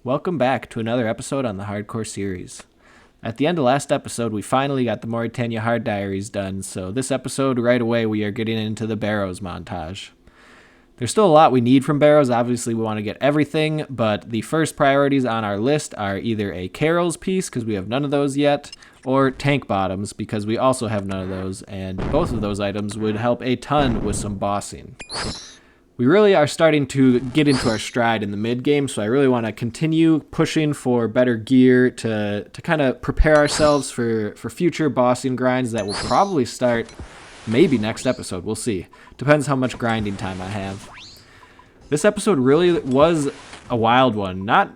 Welcome back to another episode on the Hardcore series. At the end of last episode, we finally got the Mauritania Hard Diaries done, so this episode, right away, we are getting into the barrows montage. There's still a lot we need from barrows. Obviously, we want to get everything, but the first priorities on our list are either a Carol's piece, because we have none of those yet, or tank bottoms, because we also have none of those, and both of those items would help a ton with some bossing. We really are starting to get into our stride in the mid game, so I really want to continue pushing for better gear to kind of prepare ourselves for future bossing grinds that will probably start maybe next episode. We'll see. Depends how much grinding time I have. This episode really was a wild one. Not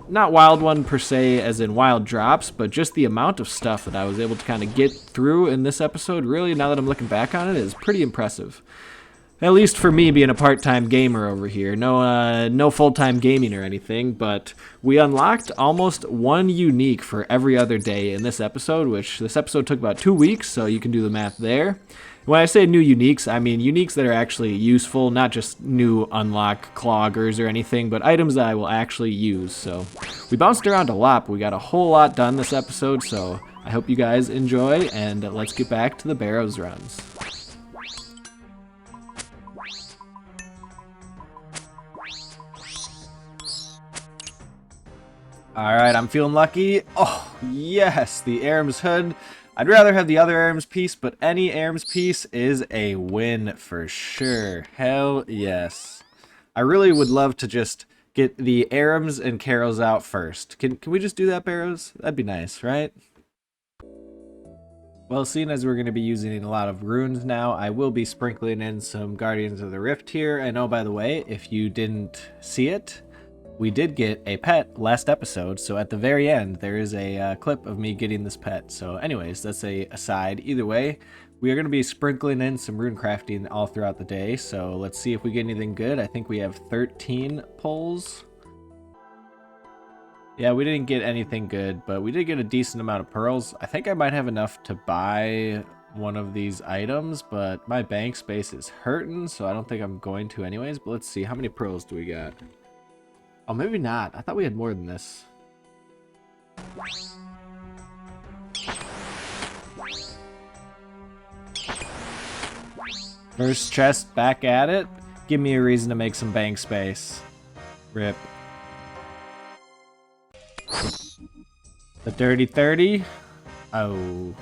wild one per se as in wild drops, but just the amount of stuff that I was able to kind of get through in this episode, really, now that I'm looking back on it, is pretty impressive. At least for me being a part-time gamer over here. No full-time gaming or anything, but we unlocked almost one unique for every other day in this episode, which this episode took about 2 weeks, so you can do the math there. When I say new uniques, I mean uniques that are actually useful, not just new unlock cloggers or anything, but items that I will actually use. So we bounced around a lot, but we got a whole lot done this episode, so I hope you guys enjoy, and let's get back to the barrows runs. Alright, I'm feeling lucky. Oh, yes, the Aram's hood. I'd rather have the other Aram's piece, but any Aram's piece is a win for sure. Hell yes. I really would love to just get the Arams and Carols out first. Can we just do that, Barrows? That'd be nice, right? Well, seeing as we're going to be using a lot of runes now, I will be sprinkling in some Guardians of the Rift here. I know, by the way, if you didn't see it, we did get a pet last episode, so at the very end, there is a clip of me getting this pet. So anyways, that's a aside. Either way, we are going to be sprinkling in some rune crafting all throughout the day, so let's see if we get anything good. I think we have 13 pulls. Yeah, we didn't get anything good, but we did get a decent amount of pearls. I think I might have enough to buy one of these items, but my bank space is hurting, so I don't think I'm going to anyways. But let's see, how many pearls do we got? Oh, maybe not. I thought we had more than this. First chest, back at it. Give me a reason to make some bank space. Rip. The dirty 30. Oh.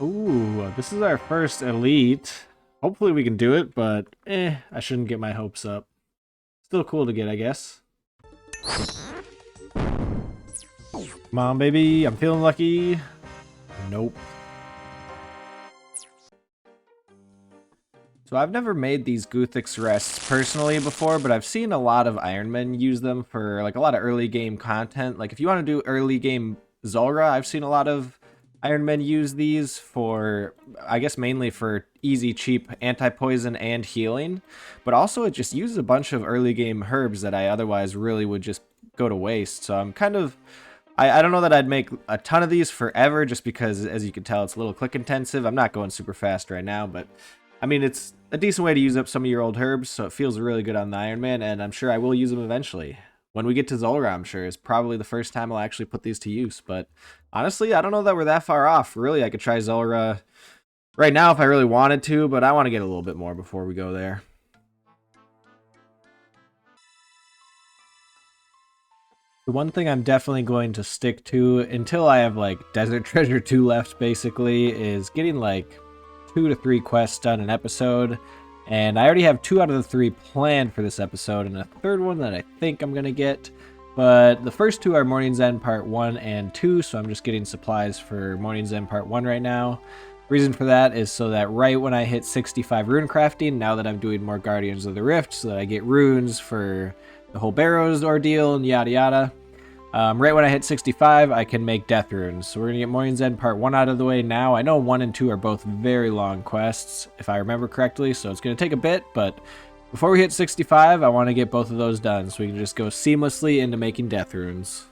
Ooh, this is our first elite. Hopefully we can do it, but I shouldn't get my hopes up. Still cool to get, I guess. Come on, baby. I'm feeling lucky. Nope. So I've never made these Guthix rests personally before, but I've seen a lot of Ironmen use them for like a lot of early game content. Like if you want to do early game Zulrah, I've seen a lot of Ironmen use these for, I guess, mainly for easy, cheap anti-poison and healing. But also it just uses a bunch of early game herbs that I otherwise really would just go to waste. So I'm kind of, I don't know that I'd make a ton of these forever just because, as you can tell, it's a little click intensive. I'm not going super fast right now, but I mean, it's a decent way to use up some of your old herbs, so it feels really good on the Iron Man, and I'm sure I will use them eventually. When we get to Zulrah, I'm sure, is probably the first time I'll actually put these to use, but honestly, I don't know that we're that far off. Really, I could try Zulrah right now if I really wanted to, but I want to get a little bit more before we go there. The one thing I'm definitely going to stick to until I have like Desert Treasure 2 left, basically, is getting like 2 to 3 quests done an episode. And I already have 2 out of the 3 planned for this episode, and a third one that I think I'm going to get. But the first 2 are Morning's End Part 1 and 2, so I'm just getting supplies for Morning's End Part 1 right now. Reason for that is so that right when I hit 65 rune crafting, now that I'm doing more Guardians of the Rift, so that I get runes for the whole barrows ordeal and yada yada. Right when I hit 65, I can make death runes. So we're going to get Morning's End Part 1 out of the way now. I know 1 and 2 are both very long quests, if I remember correctly, so it's going to take a bit, but before we hit 65, I want to get both of those done, so we can just go seamlessly into making death runes.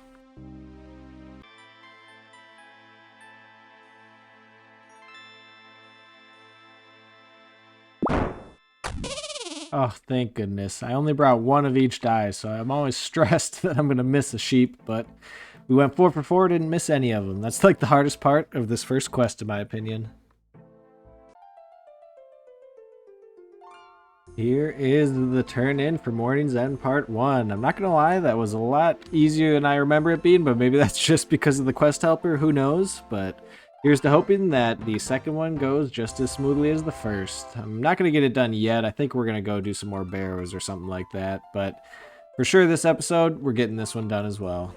Oh, thank goodness. I only brought one of each die, so I'm always stressed that I'm going to miss a sheep, but we went 4 for 4, didn't miss any of them. That's like the hardest part of this first quest, in my opinion. Here is the turn in for Morning's End Part 1. I'm not going to lie, that was a lot easier than I remember it being, but maybe that's just because of the quest helper, who knows? But here's to hoping that the second one goes just as smoothly as the first. I'm not going to get it done yet. I think we're going to go do some more barrows or something like that, but for sure this episode, we're getting this one done as well.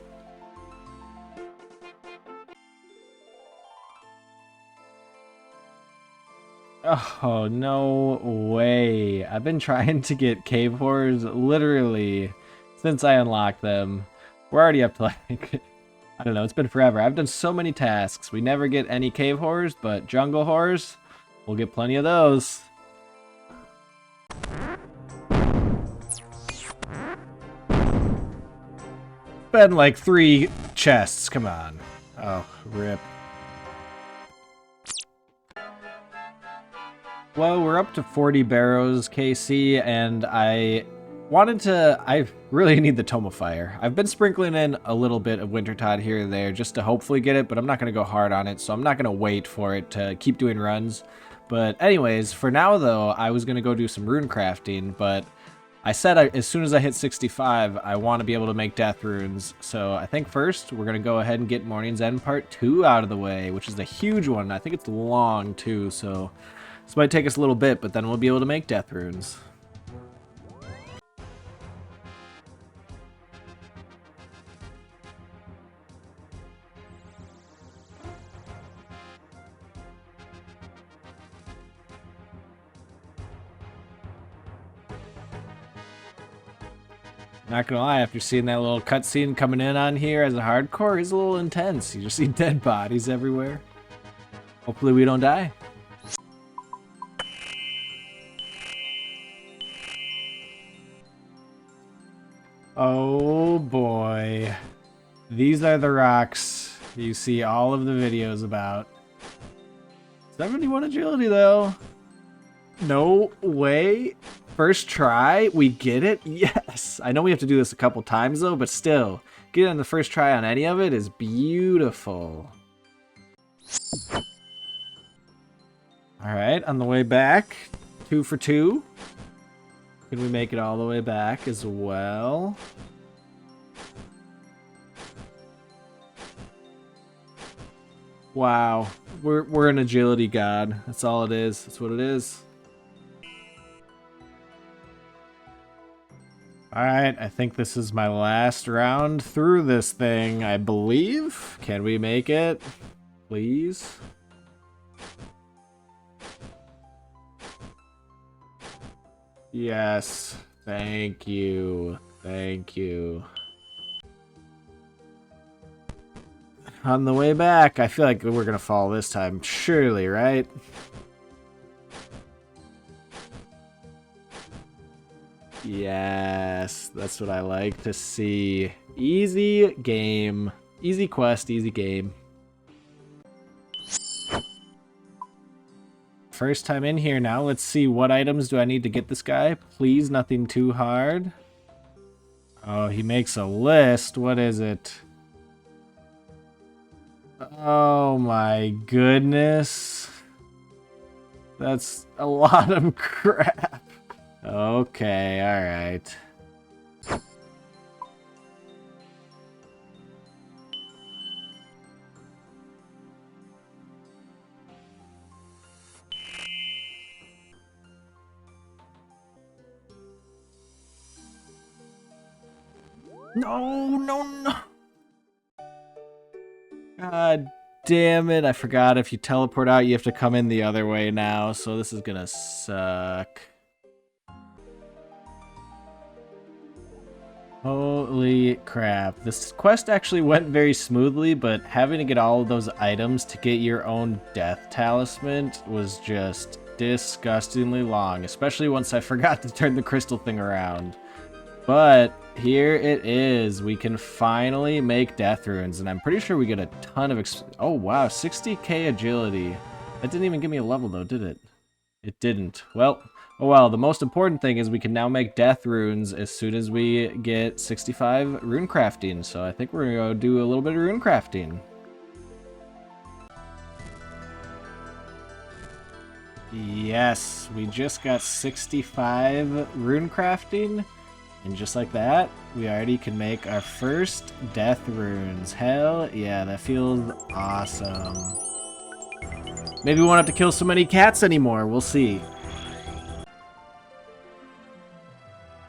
Oh, no way. I've been trying to get cave horrors literally since I unlocked them. We're already up to like, I don't know, it's been forever. I've done so many tasks. We never get any cave horrors, but jungle horrors, we'll get plenty of those. Been like 3 chests, come on. Oh, rip. Well, we're up to 40 barrows, KC, and I really need the Tome of Fire. I've been sprinkling in a little bit of Wintertide here and there just to hopefully get it, but I'm not going to go hard on it, so I'm not going to wait for it to keep doing runs. But anyways, for now though, I was going to go do some rune crafting, but I said as soon as I hit 65, I want to be able to make death runes. So I think first we're going to go ahead and get Morning's End Part 2 out of the way, which is a huge one. I think it's long too, so this might take us a little bit, but then we'll be able to make death runes. Not gonna lie, after seeing that little cutscene coming in on here as a hardcore, it's a little intense. You just see dead bodies everywhere. Hopefully we don't die. Oh boy. These are the rocks you see all of the videos about. 71 agility though. No way. First try, we get it? Yes! I know we have to do this a couple times though, but still, get it on the first try on any of it is beautiful. Alright, on the way back, 2 for 2. Can we make it all the way back as well? Wow, we're an agility god. That's all it is. That's what it is. Alright, I think this is my last round through this thing, I believe. Can we make it? Please? Yes. Thank you. Thank you. On the way back, I feel like we're gonna fall this time. Surely, right? Yes, that's what I like to see. Easy game. Easy quest, easy game. First time in here now. Let's see, what items do I need to get this guy? Please, nothing too hard. Oh, he makes a list. What is it? Oh my goodness. That's a lot of crap. Okay, alright. No. God damn it. I forgot if you teleport out, you have to come in the other way now, so this is gonna suck. Holy crap. This quest actually went very smoothly, but having to get all of those items to get your own death talisman was just disgustingly long, especially once I forgot to turn the crystal thing around. But here it is. We can finally make death runes, and I'm pretty sure we get a ton of oh wow, 60k agility. That didn't even give me a level though, did it? It didn't. Well, Oh well, the most important thing is we can now make death runes as soon as we get 65 rune crafting. So I think we're gonna go do a little bit of rune crafting. Yes, we just got 65 rune crafting. And just like that, we already can make our first death runes. Hell yeah, that feels awesome. Maybe we won't have to kill so many cats anymore. We'll see.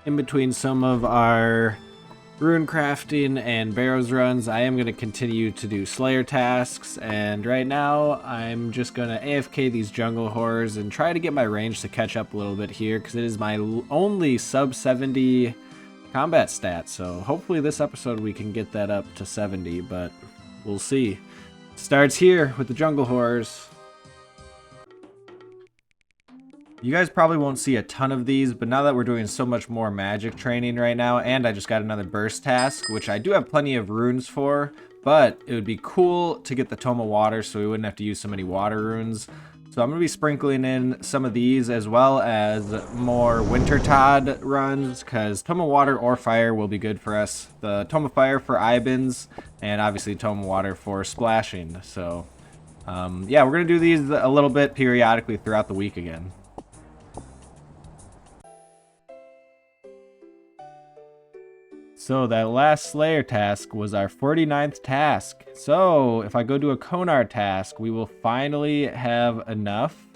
In between some of our rune crafting and barrows runs, I am going to continue to do slayer tasks, and right now I'm just going to AFK these jungle horrors and try to get my range to catch up a little bit here, because it is my only sub 70 combat stat, so hopefully this episode we can get that up to 70, but we'll see. Starts here with the jungle horrors. You guys probably won't see a ton of these, but now that we're doing so much more magic training right now, and I just got another burst task, which I do have plenty of runes for, but it would be cool to get the Tome of Water so we wouldn't have to use so many water runes. So I'm going to be sprinkling in some of these as well as more Wintertod runs, because Tome of Water or Fire will be good for us. The Tome of Fire for Ibans, and obviously Tome of Water for splashing. So yeah, we're going to do these a little bit periodically throughout the week again. So that last Slayer task was our 49th task. So if I go do a Konar task, we will finally have enough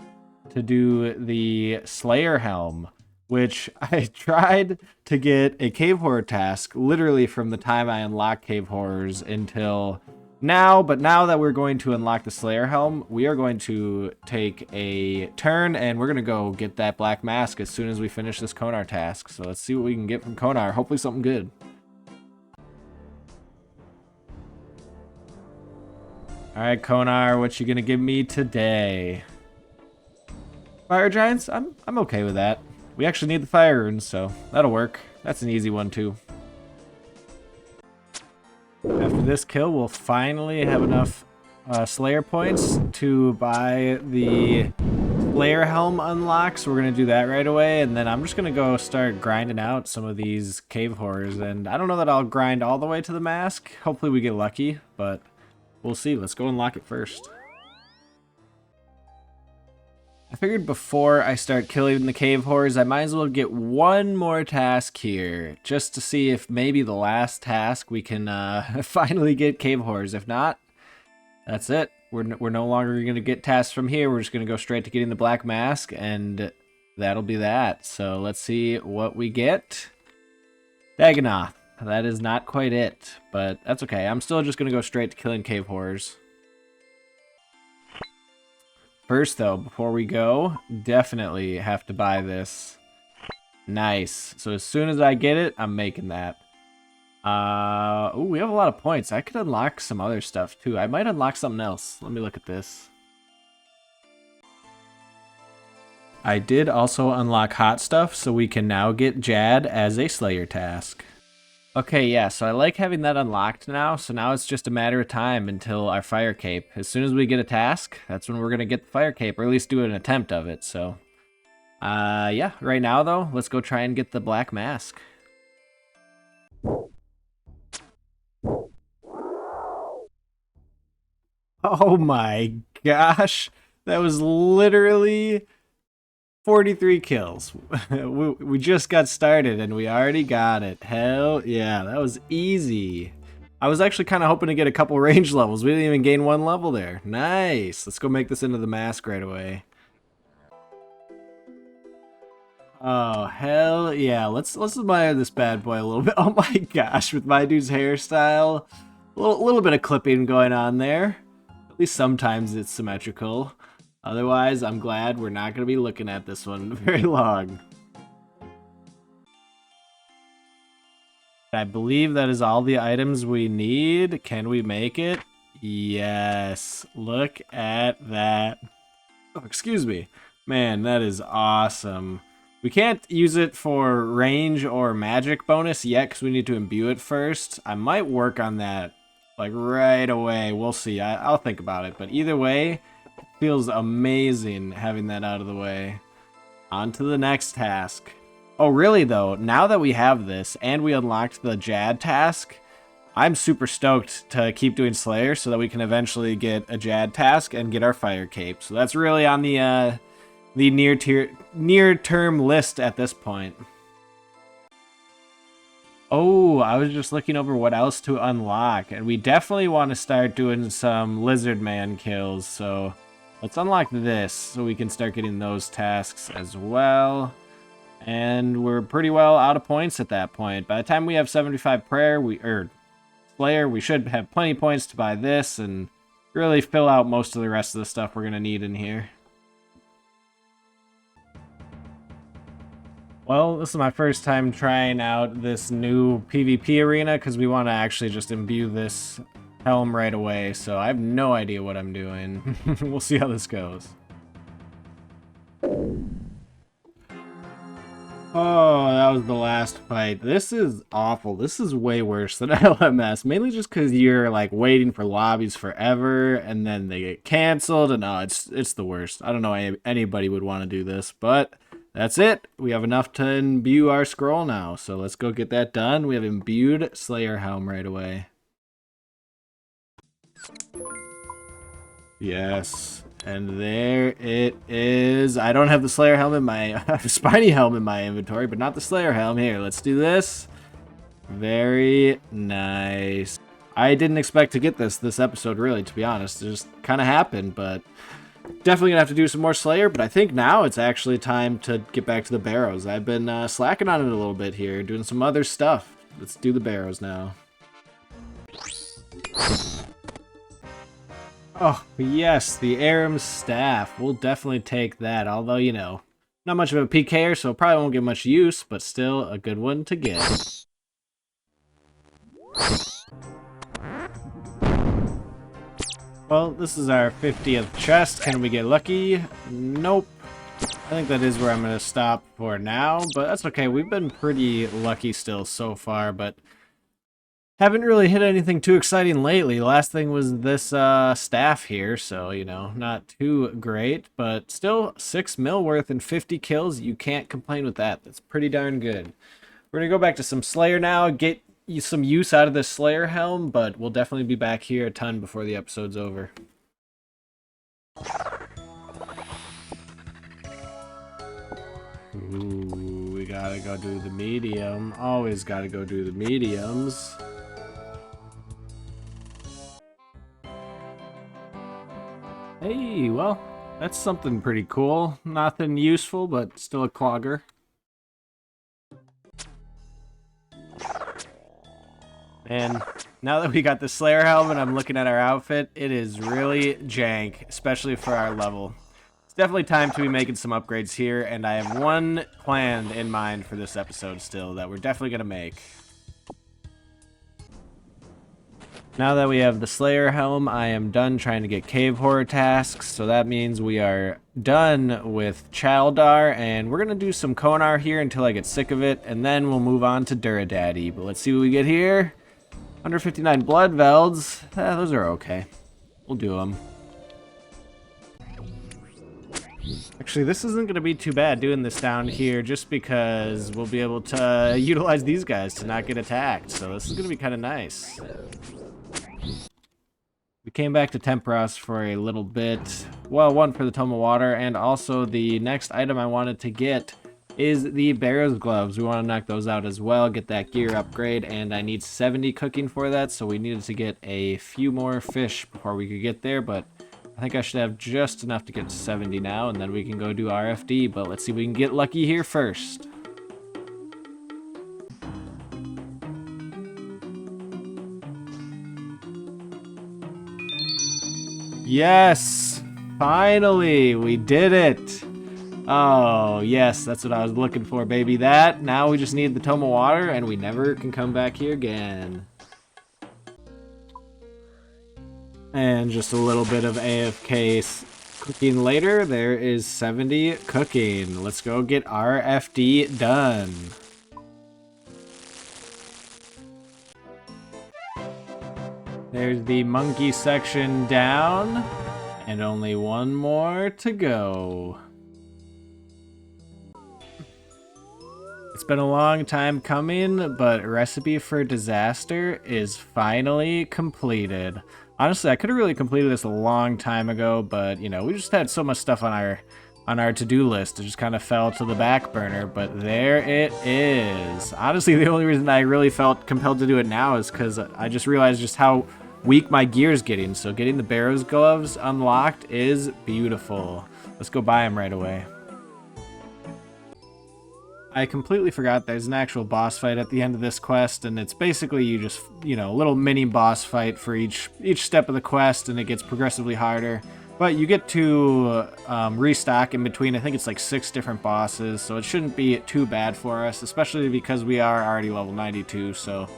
to do the Slayer Helm, which I tried to get a Cave Horror task literally from the time I unlocked Cave Horrors until now. But now that we're going to unlock the Slayer Helm, we are going to take a turn and we're going to go get that Black Mask as soon as we finish this Konar task. So let's see what we can get from Konar. Hopefully something good. Alright, Konar, what you gonna give me today? Fire Giants? I'm okay with that. We actually need the fire runes, so that'll work. That's an easy one, too. After this kill, we'll finally have enough Slayer points to buy the Slayer Helm unlock, so we're gonna do that right away, and then I'm just gonna go start grinding out some of these cave horrors, and I don't know that I'll grind all the way to the mask. Hopefully we get lucky, but we'll see. Let's go unlock it first. I figured before I start killing the cave horrors, I might as well get one more task here, just to see if maybe the last task we can finally get cave horrors. If not, that's it. We're no longer going to get tasks from here. We're just going to go straight to getting the Black Mask, and that'll be that. So let's see what we get. Dagonoth. That is not quite it, but that's okay. I'm still just going to go straight to killing cave horrors. First, though, before we go, definitely have to buy this. Nice. So as soon as I get it, I'm making that. Ooh, we have a lot of points. I could unlock some other stuff, too. I might unlock something else. Let me look at this. I did also unlock hot stuff, so we can now get Jad as a Slayer task. Okay, yeah, so I like having that unlocked now, so now it's just a matter of time until our fire cape. As soon as we get a task, that's when we're going to get the fire cape, or at least do an attempt of it, so. Yeah, right now, though, let's go try and get the Black Mask. Oh my gosh, that was literally 43 kills. we just got started and we already got it. Hell yeah, that was easy. I was actually kind of hoping to get a couple range levels. We didn't even gain one level there. Nice. Let's go make this into the mask right away. Oh, hell yeah. Let's admire this bad boy a little bit. Oh my gosh, with my dude's hairstyle. A little bit of clipping going on there. At least sometimes it's symmetrical. Otherwise, I'm glad we're not going to be looking at this one very long. I believe that is all the items we need. Can we make it? Yes. Look at that. Oh, excuse me. Man, that is awesome. We can't use it for range or magic bonus yet because we need to imbue it first. I might work on that like right away. We'll see. I'll think about it. But either way, it feels amazing having that out of the way. On to the next task. Oh, really, though? Now that we have this, and we unlocked the Jad task, I'm super stoked to keep doing Slayer so that we can eventually get a Jad task and get our Fire Cape. So that's really on the near-term list at this point. Oh, I was just looking over what else to unlock, and we definitely want to start doing some Lizard Man kills, so let's unlock this so we can start getting those tasks as well. And we're pretty well out of points at that point. By the time we have 75 Slayer, we should have plenty of points to buy this and really fill out most of the rest of the stuff we're going to need in here. Well, this is my first time trying out this new PvP arena because we want to actually just imbue this Helm right away, so I have no idea what I'm doing. We'll see how this goes. Oh, that was the last fight. This is awful. This is way worse than LMS, mainly just because you're like waiting for lobbies forever and then they get canceled, and it's the worst. I don't know anybody would want to do this, but that's it. We have enough to imbue our scroll now, so let's go get that done. We have imbued Slayer Helm right away. Yes. And there it is. I don't have the Slayer Helm in my... I have a Spiny Helm in my inventory, but not the Slayer Helm. Here, let's do this. Very nice. I didn't expect to get this episode, really, to be honest. It just kind of happened, but definitely going to have to do some more Slayer, but I think now it's actually time to get back to the barrows. I've been slacking on it a little bit here, doing some other stuff. Let's do the barrows now. Oh, yes, the Aram's staff. We'll definitely take that, although, you know, not much of a PKer, so probably won't get much use, but still a good one to get. Well, this is our 50th chest. Can we get lucky? Nope. I think that is where I'm going to stop for now, but that's okay. We've been pretty lucky still so far, but haven't really hit anything too exciting lately. Last thing was this staff here, so, you know, not too great, but still 6 mil worth and 50 kills. You can't complain with that. That's pretty darn good. We're going to go back to some Slayer now, get some use out of this Slayer Helm, but we'll definitely be back here a ton before the episode's over. Ooh, we gotta go do the medium. Always gotta go do the mediums. Hey, well, that's something pretty cool. Nothing useful, but still a clogger. And now that we got the Slayer Helm and I'm looking at our outfit, it is really jank, especially for our level. It's definitely time to be making some upgrades here, and I have one planned in mind for this episode still that we're definitely going to make. Now that we have the Slayer Helm, I am done trying to get cave horror tasks, so that means we are done with Chaldar, and we're going to do some Konar here until I get sick of it, and then we'll move on to Duradaddy. But let's see what we get here. 159 blood velds. Those are okay. We'll do them. Actually, this isn't going to be too bad doing this down here just because we'll be able to utilize these guys to not get attacked. So this is going to be kind of nice. We came back to Temperos for a little bit. Well, one for the Tome of Water, and also the next item I wanted to get is the Barrows gloves. We want to knock those out as well, get that gear upgrade, and I need 70 cooking for that, so we needed to get a few more fish before we could get there, but I think I should have just enough to get to 70 now, and then we can go do RFD, but let's see if we can get lucky here first. Yes! Finally! We did it! Oh, yes, that's what I was looking for, baby. That, now we just need the Tome of Water, and we never can come back here again. And just a little bit of AFK cooking later. There is 70 cooking. Let's go get RFD done. There's the monkey section down, and only one more to go. It's been a long time coming, but Recipe for Disaster is finally completed. Honestly, I could have really completed this a long time ago, but you know, we just had so much stuff on our to-do list. It just kind of fell to the back burner, but there it is. Honestly, the only reason I really felt compelled to do it now is because I just realized just how weak my gear's getting. So getting the barrows gloves unlocked is beautiful. Let's go buy them right away. I completely forgot there's an actual boss fight at the end of this quest, and it's basically you just, you know, a little mini boss fight for each step of the quest, and it gets progressively harder. But you get to restock in between. I think it's like 6 different bosses, so it shouldn't be too bad for us, especially because we are already level 92, so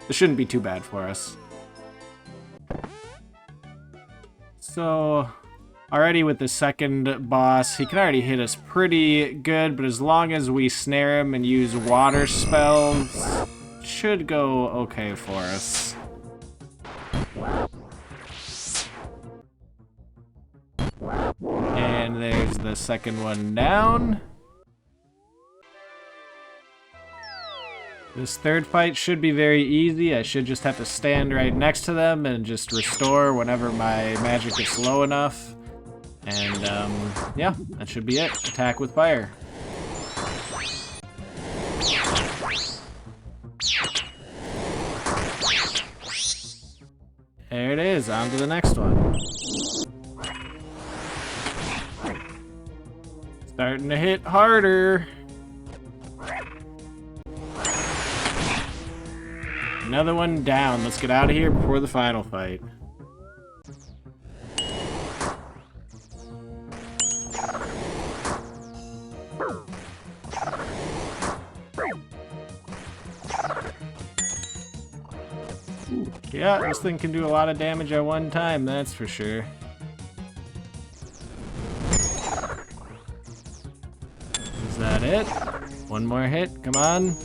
it shouldn't be too bad for us. So already with the second boss, he can already hit us pretty good, but as long as we snare him and use water spells, it should go okay for us. And there's the second one down. This third fight should be very easy. I should just have to stand right next to them and just restore whenever my magic gets low enough. And, yeah, that should be it. Attack with fire. There it is. On to the next one. Starting to hit harder. Another one down. Let's get out of here before the final fight. Yeah, this thing can do a lot of damage at one time, that's for sure. Is that it? One more hit, come on.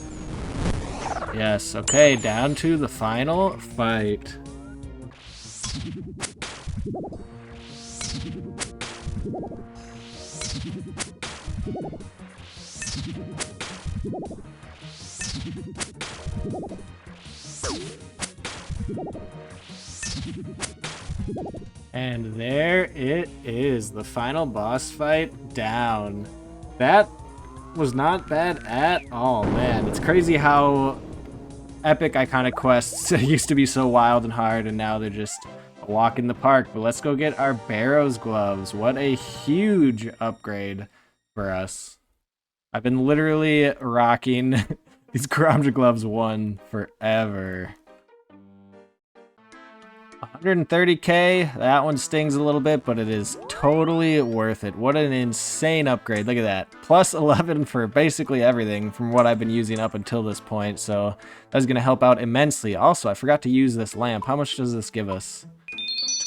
Yes, okay, down to the final fight. And there it is, the final boss fight down. That was not bad at all, man. It's crazy how epic iconic quests used to be so wild and hard, and now they're just a walk in the park. But let's go get our barrows gloves. What a huge upgrade for us. I've been literally rocking these Karamja gloves 1 forever. 130k, that one stings a little bit, but it is totally worth it. What an insane upgrade. Look at that. Plus 11 for basically everything from what I've been using up until this point, so that's going to help out immensely. Also, I forgot to use this lamp. How much does this give us?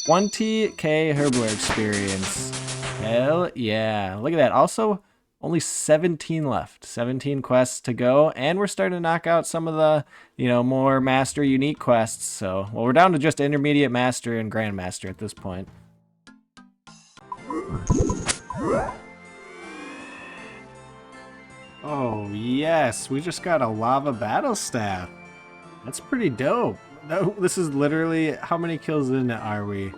20k Herbler experience. Hell yeah. Look at that. Also, only 17 left. 17 quests to go, and we're starting to knock out some of the, you know, more master unique quests. So, well, we're down to just intermediate master and grandmaster at this point. Oh, yes, we just got a lava battle staff. That's pretty dope. No, this is literally, how many kills in are we?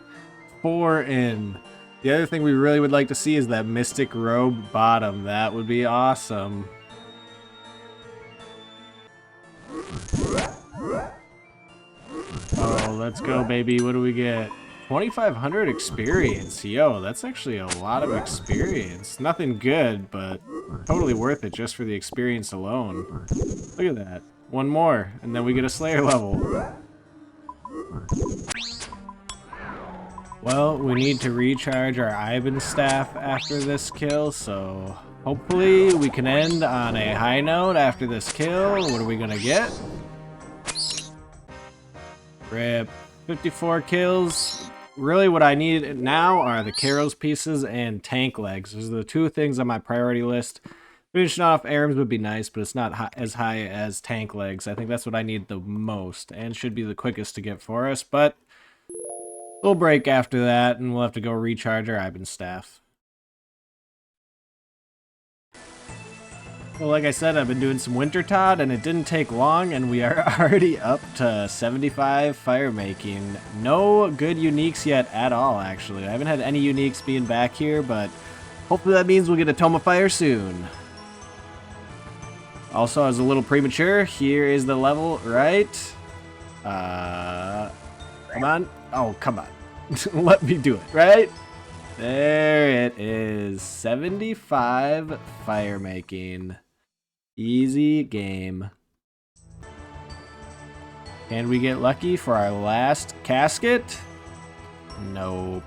4 in. The other thing we really would like to see is that Mystic Robe bottom. That would be awesome. Oh, let's go, baby. What do we get? 2,500 experience. Yo, that's actually a lot of experience. Nothing good, but totally worth it just for the experience alone. Look at that. One more, and then we get a Slayer level. Well, we need to recharge our Ivan staff after this kill, so hopefully we can end on a high note after this kill. What are we gonna get? Rip. 54 kills. Really what I need now are the Karos pieces and tank legs. Those are the 2 things on my priority list. Finishing off arms would be nice, but it's not as high as tank legs. I think that's what I need the most, and should be the quickest to get for us, but we'll break after that, and we'll have to go recharge our Ivan staff. Well, like I said, I've been doing some winter Todd, and it didn't take long, and we are already up to 75 fire making. No good uniques yet at all, actually. I haven't had any uniques being back here, but hopefully that means we'll get a Tome of Fire soon. Also, I was a little premature. Here is the level, right? Come on. Oh, come on. Let me do it, right? There it is. 75 fire making. Easy game. Can we get lucky for our last casket? Nope.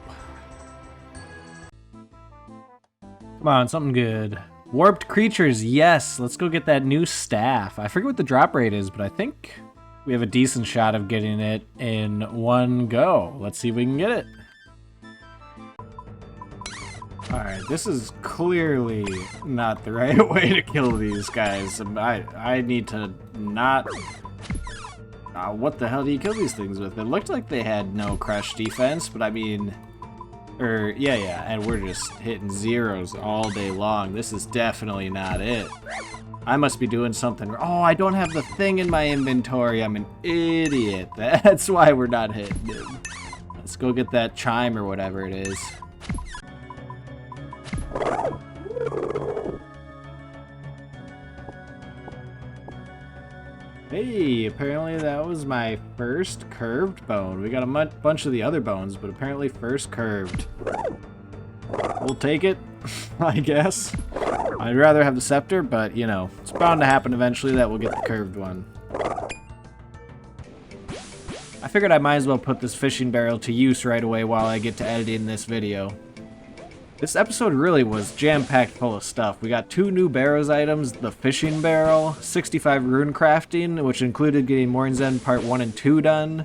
Come on, something good. Warped creatures, yes. Let's go get that new staff. I forget what the drop rate is, but I think we have a decent shot of getting it in one go. Let's see if we can get it. Alright, this is clearly not the right way to kill these guys. I need to not... what the hell do you kill these things with? It looked like they had no crush defense, but I mean... yeah, and we're just hitting zeros all day long. This is definitely not it. I must be doing something... Oh, I don't have the thing in my inventory. I'm an idiot. That's why we're not hitting him. Let's go get that chime or whatever it is. Hey, apparently that was my first curved bone. We got a bunch of the other bones, but apparently first curved. We'll take it, I guess. I'd rather have the scepter, but, you know, it's bound to happen eventually that we'll get the curved one. I figured I might as well put this fishing barrel to use right away while I get to editing this video. This episode really was jam-packed full of stuff. We got 2 new barrows items, the fishing barrel, 65 rune crafting, which included getting Morn's End Part 1 and 2 done,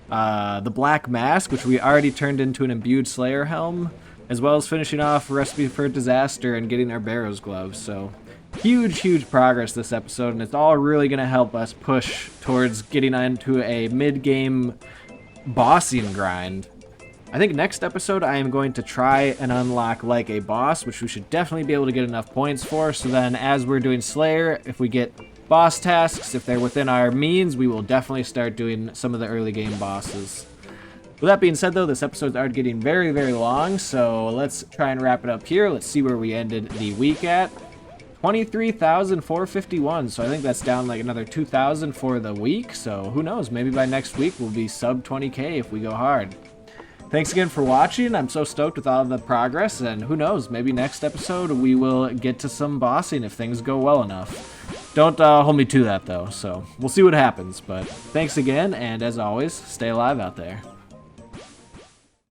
the black mask, which we already turned into an imbued slayer helm, as well as finishing off Recipe for Disaster and getting our barrows gloves. So huge progress this episode, and it's all really going to help us push towards getting into a mid-game bossing grind. I think next episode I am going to try and unlock like a boss, which we should definitely be able to get enough points for. So then as we're doing Slayer, if we get boss tasks, if they're within our means, we will definitely start doing some of the early game bosses. With that being said though, this episode's already getting very long, so let's try and wrap it up here. Let's see where we ended the week at. 23,451, so I think that's down like another 2,000 for the week. So who knows, maybe by next week we'll be sub 20k if we go hard. Thanks again for watching. I'm so stoked with all the progress, and who knows, maybe next episode we will get to some bossing if things go well enough. Don't hold me to that though, so we'll see what happens. But thanks again, and as always, stay alive out there.